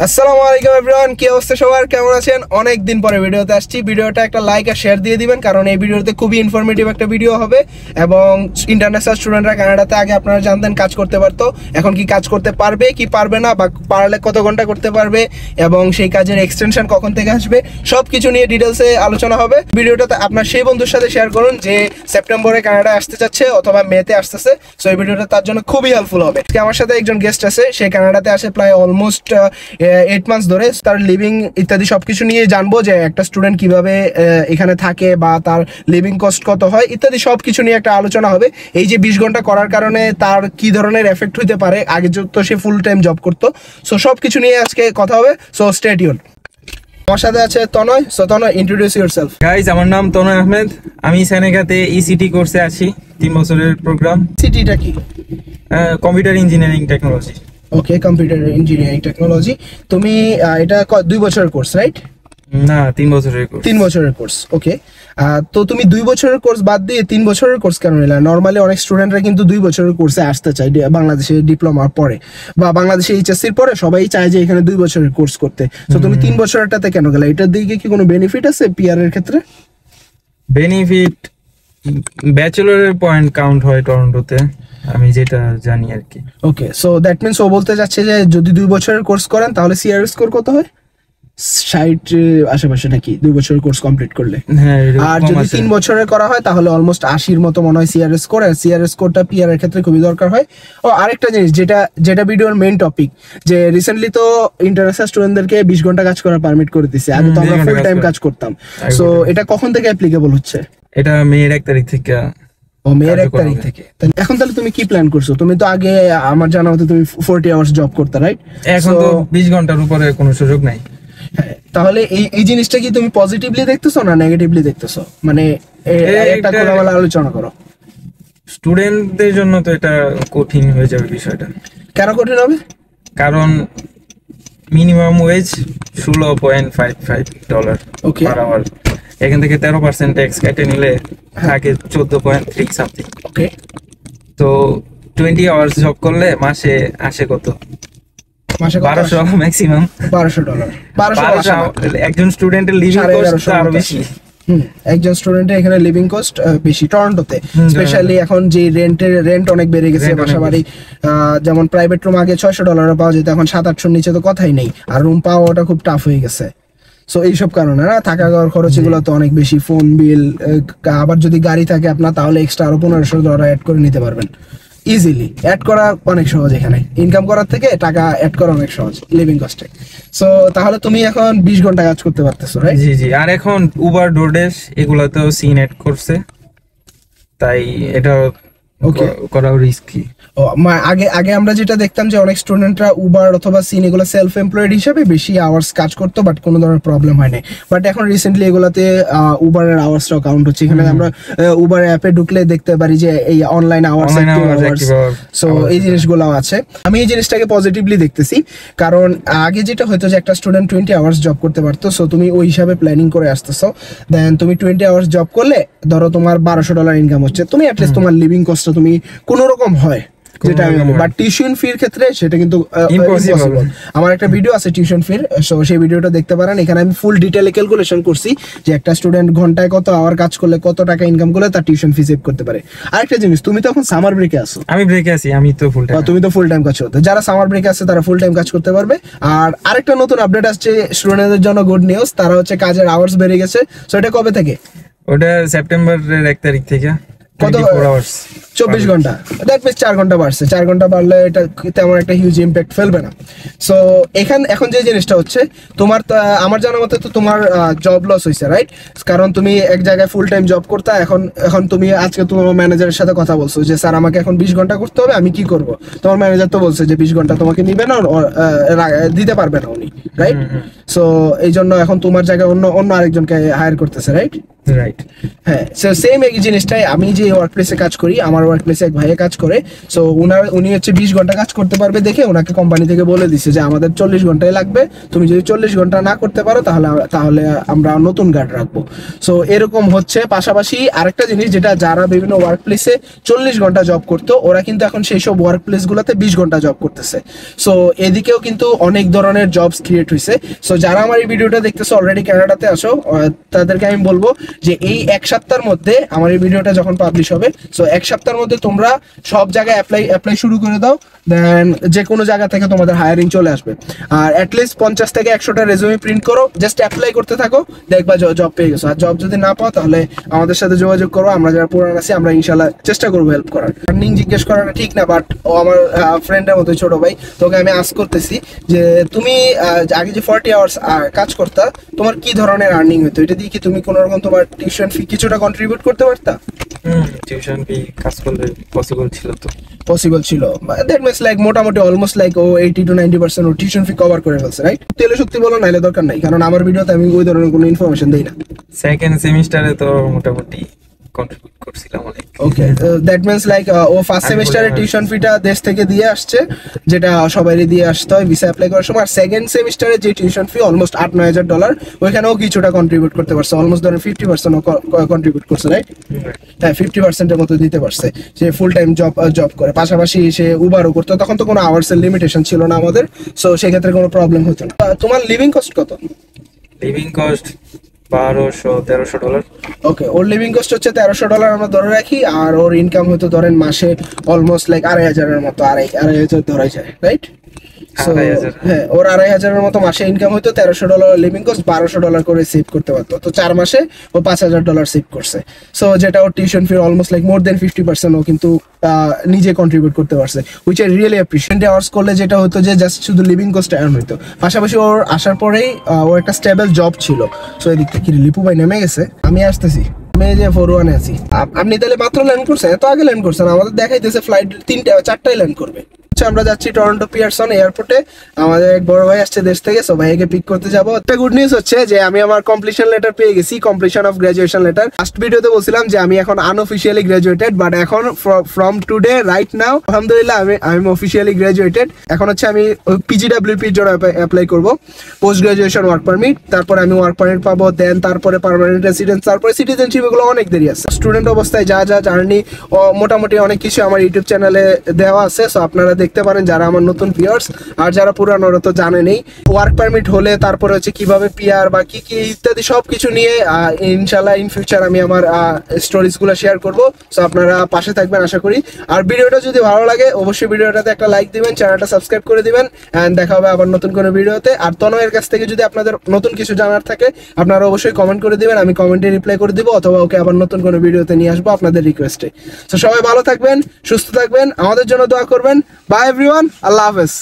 আসসালামু আলাইকুম এভরিওয়ান, কি অবস্থা সবার, কেমন আছেন? অনেক দিন পরে ভিডিওতে আসছি। ভিডিওটা একটা লাইক আর শেয়ার দিয়ে দিবেন, কারণ এই ভিডিওতে খুবই ইনফরমেটিভ একটা ভিডিও হবে। এবং ইন্টারন্যাশনাল স্টুডেন্টরা কানাডাতে আগে আপনারা জানতেন কাজ করতে পারতো, এখন কি কাজ করতে পারবে কি পারবে না, বা পারলে কত ঘন্টা করতে পারবে, এবং সেই কাজের এক্সটেনশন কখন থেকে আসবে, সব কিছু নিয়ে ডিটেলসে আলোচনা হবে। ভিডিওটাতে আপনার সেই বন্ধুর সাথে শেয়ার করুন যে সেপ্টেম্বরে কানাডায় আসতে চাচ্ছে অথবা মেতে আসতেছে। সো এই ভিডিওটা তার জন্য খুবই হেল্পফুল হবে। আমার সাথে একজন গেস্ট আছে, সে কানাডাতে আসে প্রায় অলমোস্ট 8 মাস ধরে। তার লিভিং ইত্যাদি সবকিছু নিয়ে জানবো, যে একটা স্টুডেন্ট কিভাবে এখানে থাকে বা তার লিভিং কস্ট কত হয় ইত্যাদি সবকিছু নিয়ে একটা আলোচনা হবে। এই যে 20 ঘন্টা করার কারণে তার কি ধরনের এফেক্ট হইতে পারে, আগে তো সে ফুল টাইম জব করতো। সো সবকিছু নিয়ে আজকে কথা হবে। So stay tune. আমার সাথে আছে তনয়। সো তনয়, ইন্ট্রোডিউস ইউরসেলফ। গাইস, আমার নাম তনয় আহমেদ। আমি সেনেগাতে ইসিটি কোর্সে আছি, 3 বছরের প্রোগ্রাম। সিটিটা কি? Computer engineering technology. Okay, computer engineering technology. তুমি এটা 2 বছরের কোর্স, রাইট? না, 3 বছরের কোর্স। 3 বছরের কোর্স, ওকে। তো তুমি 2 বছরের কোর্স বাদ দিয়ে 3 বছরের কোর্স কেন নিলে? নর্মালি অনেক স্টুডেন্টরা কিন্তু 2 বছরের কোর্সে আসতে চায় বাংলাদেশে ডিপ্লোমার পরে বা বাংলাদেশে এইচএসসির পরে। সবাই চায় যে এখানে 2 বছরের কোর্স করতে। তো তুমি 3 বছরেরটাতে কেন গেলে? এটার দিকে কি কোনো বেনিফিট আছে পিআর এর ক্ষেত্রে? বেনিফিট, ব্যাচেলরের পয়েন্ট কাউন্ট হয় টরন্টোতে, আমি যেটা জানি আর কি। ওকে, সো দ্যাট মিনস ও বলতে যাচ্ছে যে যদি 2 বছরের কোর্স করেন তাহলে সিআর স্কোর কত হয়? 60 আশেপাশে নাকি 2 বছরের কোর্স কমপ্লিট করলে? হ্যাঁ, আর যদি 3 বছরের করা হয় তাহলে অলমোস্ট 80-র মতো মনে হয় সিআর স্কোর। আর সিআর স্কোরটা পিআর এর ক্ষেত্রে খুবই দরকার হয়। ও আরেকটা জিনিস, যেটা ভিডিওর মেইন টপিক, যে রিসেন্টলি তো ইন্টারন্যাশনাল স্টুডেন্টদেরকে 20 ঘন্টা কাজ করার পারমিট করে দিছে। আগে তো আমরা ফুল টাইম কাজ করতাম। সো এটা কখন থেকে অ্যাপ্লিকেবল হচ্ছে? এটা মেয়ের 1 তারিখ থেকে। ও, মেয়ের 1 তারিখ থেকে। এখন তাহলে তুমি কি প্ল্যান করছো? তুমি তো আগে আমার জানা মতো তুমি 40 আওয়ার্স জব করতে, রাইট? এখন তো 20 ঘন্টার উপরে কোনো সুযোগ নাই। তাহলে এই জিনিসটা কি তুমি পজিটিভলি দেখতেছো না নেগেটিভলি দেখতেছো? মানে একটা খোলামেলা আলোচনা করো। স্টুডেন্টদের জন্য তো এটা কঠিন হয়ে যাবে বিষয়টা। কেন কঠিন হবে? কারণ মিনিমাম ওয়েজ $16.55 পার আওয়ার। এখান থেকে 13% ট্যাক্স কেটে নিলে থাকে 14.3 সামথিং। ওকে, তো 20 আওয়ার্স জব করলে মাসে আসে কত? মাসে 1200 ম্যাক্সিমাম। $1200। 1200 একজন স্টুডেন্টের লিভিং কস্ট আরো বেশি। একজন স্টুডেন্টের এখানে লিভিং কস্ট বেশি টরন্টোতে, স্পেশালি এখন যে রেন্ট অনেক বেড়ে গেছে। বাসাবাড়ি যেমন প্রাইভেট রুম আগে $600 পাওয়া যেত, এখন 700-800 নিচে তো কথাই নেই। আর রুম পাওয়াটা খুব টাফ হয়ে গেছে। সো এইসব কারণে না, থাকা খাওয়ার খরচ এগুলো তো অনেক বেশি। ফোন বিল, আবার যদি গাড়ি থাকে আপনার তাহলে এক্সট্রা আরো $1500 অ্যাড করে নিতে পারবেন ইজিলি। অ্যাড করা অনেক সহজ, এখানে ইনকাম করার থেকে টাকা অ্যাড করা অনেক সহজ লিভিং কস্টে। সো তাহলে তুমি এখন 20 ঘন্টা কাজ করতে পারতেছো, রাইট? জি জি। আর এখন উবার, ডোরড্যাশ এগুলাতেও সিন অ্যাড করছে, তাই এটা করা রিস্কি। আগে আমরা যেটা দেখতাম যে অনেক স্টুডেন্টরা উবার অথবা সিন এগুলো সেলফ এমপ্লয়েড হিসেবে বেশি আওয়ার্স কাজ করতো, বাট কোনো ধরনের প্রবলেম হয় না। বাট এখন রিসেন্টলি এগুলাতে উবারের আওয়ার্সটাও কাউন্ট হচ্ছে। এখানে আমরা উবার অ্যাপে ঢুকলে দেখতে পারি যে এই অনলাইন আওয়ার্স। সো এই জিনিসগুলো আছে। আমি এই জিনিসটাকে পজিটিভলি দেখতেছি, কারণ আগে যেটা হয়তো যে একটা স্টুডেন্ট 20 আওয়ার্স জব করতে পারতো। সো তুমি ওই হিসাবে প্ল্যানিং করে আসতেছো, দেন তুমি 20 আওয়ার্স জব করলে ধরো তোমার $1200 ইনকাম হচ্ছে, তুমি অ্যাটলিস্ট তোমার লিভিং কস্টটা তুমি কোনো রকম হয়, যেটা আমি বলি। বাট টিউশন ফির ক্ষেত্রে সেটা কিন্তু ইম্পসিবল। আমার একটা ভিডিও আছে টিউশন ফির, সো সেই ভিডিওটা দেখতে পারেন। এখানে আমি ফুল ডিটেইলে ক্যালকুলেশন করছি যে একটা স্টুডেন্ট ঘন্টায় কত আওয়ার কাজ করলে কত টাকা ইনকাম করলে তার টিউশন ফি সেভ করতে পারে। আরেকটা জিনিস, তুমি তো এখন সামার ব্রেকে আছো। আমি ব্রেকে আছি, আমি তো ফুল টাইম। তুমি তো ফুল টাইম কাজ করতে। যারা সামার ব্রেকে আছে তারা ফুল টাইম কাজ করতে পারবে। আর আরেকটা নতুন আপডেট আসছে স্টুডেন্টদের জন্য, গুড নিউজ। তারা হচ্ছে কাজের আওয়ার্স বেড়ে গেছে। সো এটা কবে থেকে? ওটা সেপ্টেম্বরের 1 তারিখ থেকে। কত? 24 ঘন্টা। দ্যাট মিনস 4 ঘন্টা বাড়ছে। 4 ঘন্টা বাড়লে এটা তেমন একটা হিউজ ইম্প্যাক্ট ফেলবে না। সো এখন যে জিনিসটা হচ্ছে, তোমার আমার জানার মতে তো তোমার জব লস হয়েছে, রাইট? কারণ তুমি এক জায়গায় ফুল টাইম জব করতে, এখন তুমি আজকে তোমার ম্যানেজারের সাথে কথা বলছো যে স্যার আমাকে এখন 20 ঘন্টা করতে হবে, আমি কি করব? তোমার ম্যানেজার তো বলছে যে 20 ঘন্টা তোমাকে নিবে না, দিতে পারবে না উনি, রাইট? সো এই জন্য এখন তোমার জায়গায় অন্য আরেকজনকে হায়ার করতেছে, রাইট? রাইট। হ্যাঁ, সেম এই জিনিসটাই আমি যে যে ওয়ার্ক প্লেসে কাজ করি, আমার ওয়ার্ক প্লেসে এক ভাইয়ে কাজ করে, সো উনি হচ্ছে 20 ঘন্টা কাজ করতে পারবে দেখে ওনাকে কোম্পানি থেকে বলে দিছে যে আমাদের 40 ঘন্টায় লাগবে, তুমি যদি 40 ঘন্টা না করতে পারো তাহলে আমরা নতুন গার্ড রাখবো। সো এরকম হচ্ছে। পাশাপাশি আরেকটা জিনিস যেটা, যারা বিভিন্ন ওয়ার্ক প্লেসে 40 ঘন্টা জব করতো ওরা কিন্তু এখন সেই সব ওয়ার্ক প্লেস গুলোতে 20 ঘন্টা জব করতেছে। সো এদিকেও কিন্তু অনেক ধরনের জবস ক্রিয়েট হয়েছে। সো যারা আমার এই ভিডিওটা দেখতেছো অলরেডি কানাডাতে আসো, তাদেরকে আমি বলবো যে এই এক সপ্তাহের মধ্যে আমার এই ভিডিওটা যখন পাবলিশ হবে, সো এক সপ্তাহের মধ্যে তোমরা সব জায়গায় অ্যাপ্লাই শুরু করে দাও, দেন যে কোনো জায়গা থেকে তোমাদের হায়ারিং চলে আসবে। আর অ্যাটলিস্ট 50 থেকে 100টা রেজুমে প্রিন্ট করো, জাস্ট অ্যাপ্লাই করতে থাকো, দেখবা জব পেয়ে গেছো। আর জব যদি না পাও তাহলে আমাদের সাথে যোগাযোগ করো, আমরা যারা পুরান আছি আমরা ইনশাল্লাহ চেষ্টা করবো হেল্প করার। আর্নিং জিজ্ঞেস করাটা ঠিক না, বাট ও আমার ফ্রেন্ডের মতো ছোট ভাই, তোকে আমি আস্ক করতেছি যে তুমি আগে যে 40 আওয়ার্স কাজ করতা, তোমার কি ধরনের আর্নিং হতো? এটা দিয়ে কি তুমি কোনো রকম তোমার টিউশন ফি কিছুটা কন্ট্রিবিউট করতে পারতা? টিউশন ফি কাজ করলে পসিবল ছিল তো? পসিবল ছিল। দ্যাট মিন্স লাইক মোটামুটি অলমোস্ট লাইক ও 80 to 90% ও টিউশন ফি কভার করে ফেলছে, রাইট? তেলে সত্যি বলো, নাইলে দরকার নাই, কারণ আমার ভিডিওতে আমি ওই ধরনের কোনো ইনফরমেশন দেই না। সেকেন্ড সেমিস্টারে তো মোটামুটি কন্ট্রিবিউট করছিলাম অনেক। ওকে, দ্যাট মিন্স লাইক ও ফার্স্ট সেমিস্টারে টিউশন ফিটা দেশ থেকে দিয়ে আসছে, যেটা সবাইরই দিয়ে আসতে হয় ভিসা অ্যাপ্লাই করার সময়। আর সেকেন্ড সেমিস্টারে যে টিউশন ফি অলমোস্ট $8-9,000, ওইখানেও কিছুটা কন্ট্রিবিউট করতে পারছে, অলমোস্ট ধরেন 50% কন্ট্রিবিউট করছে, রাইট? হ্যাঁ, 50%-এর মতো দিতে পারছে। সে ফুল টাইম জব করে, পাশাপাশি সে উবারও করতো, তখন তো কোনো আওয়ার্সের লিমিটেশন ছিল না আমাদের, সো সেক্ষেত্রে কোনো প্রবলেম হতো না। তোমার লিভিং কস্ট কত? Living cost $1200-1300। ওকে, ওর লিভিং কস্ট হচ্ছে $1300 আমরা ধরে রাখি, আর ওর ইনকাম হয়তো ধরেন মাসে অলমোস্ট লাইক 2500-এর মতো, 2500 ধরা যায়, রাইট? হ্যাঁ, ওর 2500-এর মতো মাসে ইনকাম হতো, $1300 লিভিং কস্ট, $1200 করে সেভ করতে পারতো। তো 4 মাসে ও $5000 সেভ করছে। সো যেটা ওর tuition fee almost like more than 50% ও কিন্তু নিজে কন্ট্রিবিউট করতে পারছে, which I really appreciate. Hours করলে যেটা হতো যে জাস্ট শুধু লিভিং কস্ট আর্ন হইতো, পাশাপাশি ওর আসার পরেই ওর একটা স্টেবল জব ছিল। সো এদিক থেকে লিপু ভাই নেমে গেছে, আমি আসতেছি, আমি যে 4-1 আছি। আপনি তাহলে মাত্র ল্যান্ড করছেন? এত আগে ল্যান্ড করছেন? আমাদের দেখাইতেছে ফ্লাইট 3-4টায় ল্যান্ড করবে। আমরা যাচ্ছি টরন্টো পিয়ারসন এয়ারপোর্টে, আমাদের এক বড় ভাই আসছে দেশ থেকে, সো ভাইকে পিক করতে যাবো। একটা গুড নিউজ হচ্ছে যে আমি আমার কমপ্লিশন লেটার পেয়ে গেছি, completion of graduation letter. Last ভিডিওতে বলছিলাম যে আমি এখন আনঅফিশিয়ালি গ্রাজুয়েটেড, বাট এখন ফ্রম টুডে রাইট নাও আলহামদুলিল্লাহ আমি অফিশিয়ালি গ্রাজুয়েটেড। এখন হচ্ছে আমি পিজিডাব্লিউপির জন্য অ্যাপ্লাই করবো, পোস্ট গ্রাজুয়েশন ওয়ার্ক পারমিট, তারপরে আমি ওয়ার্ক পারমিট পাবো, দেন তারপরে পার্মানেন্ট রেসিডেন্স, তারপরে সিটিজেনশিপ, এগুলো অনেক দেরি আছে। স্টুডেন্ট অবস্থায় যা জার্নি মোটামুটি অনেক কিছু আমার ইউটিউব চ্যানেলে দেওয়া আছে, সো আপনারা দেখতে পারেন যারা আমার নতুন ভিউয়ার্স। আর যারা পুরানোরা তো জানেনই, ওয়ার্ক পারমিট হলে তারপরে হচ্ছে কিভাবে পিআর বা কি ইত্যাদি সবকিছু নিয়ে ইনশাল্লাহ ইন ফিউচার আমি আমার স্টোরিজগুলো শেয়ার করব। সো আপনারা পাশে থাকবেন আশা করি। আর ভিডিওটা যদি ভালো লাগে অবশ্যই ভিডিওটাতে একটা লাইক দিবেন, চ্যানেলটা সাবস্ক্রাইব করে দিবেন, এন্ড দেখা হবে আবার নতুন কোনো ভিডিওতে। আর তনয়ের কাছ থেকে যদি আপনাদের নতুন কিছু জানার থাকে আপনারা অবশ্যই কমেন্ট করে দিবেন, আমি কমেন্টে রিপ্লাই করে দিব, অথবা ওকে আবার নতুন কোনো ভিডিওতে নিয়ে আসবো আপনাদের রিকোয়েস্টে। তো সবাই ভালো থাকবেন, সুস্থ থাকবেন, আমাদের জন্য দোয়া করবেন। বাই এভরিওয়ান, আল্লাহ হাফেজ।